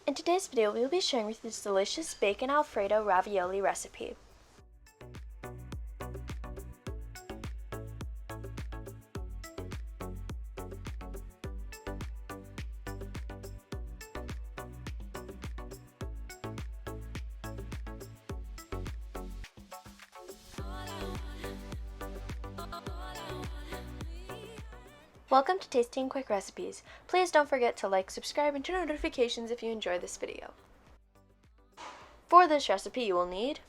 In today's video, we will be sharing with you this delicious bacon Alfredo ravioli recipe. Welcome to Tasting Quick Recipes. Please don't forget to like, subscribe, and turn on notifications if you enjoy this video. For this recipe, you will need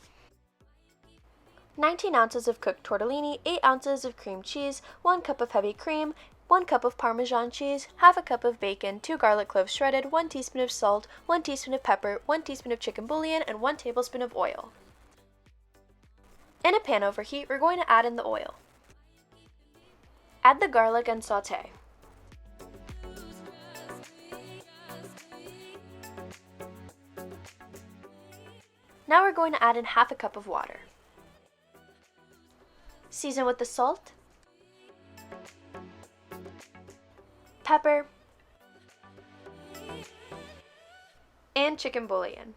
19 ounces of cooked tortellini, 8 ounces of cream cheese, 1 cup of heavy cream, 1 cup of Parmesan cheese, half a cup of bacon, 2 garlic cloves shredded, 1 teaspoon of salt, 1 teaspoon of pepper, 1 teaspoon of chicken bouillon, and 1 tablespoon of oil. In a pan over heat, we're going to add in the oil. Add the garlic and sauté. Now we're going to add in half a cup of water. Season with the salt, pepper, and chicken bouillon.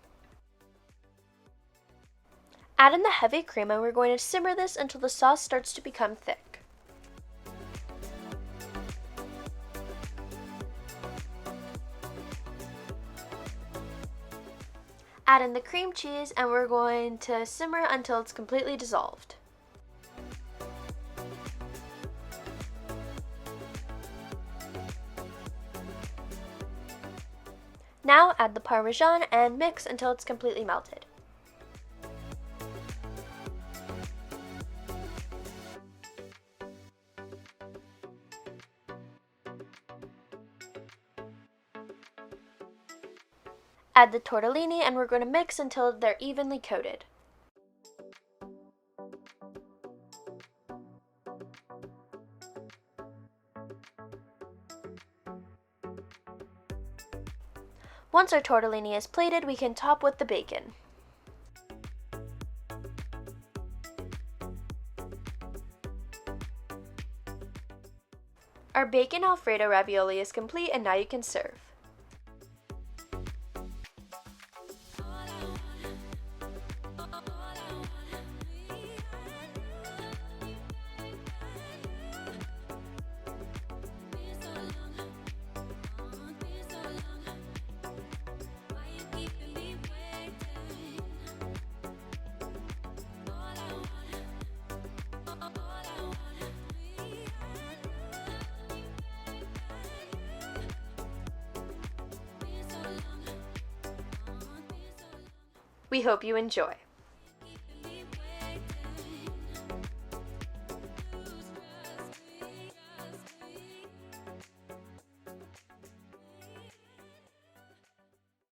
Add in the heavy cream and we're going to simmer this until the sauce starts to become thick. Add in the cream cheese and we're going to simmer until it's completely dissolved. Now add the Parmesan and mix until it's completely melted. Add the tortellini and we're going to mix until they're evenly coated. Once our tortellini is plated, we can top with the bacon. Our bacon Alfredo ravioli is complete and now you can serve. We hope you enjoy.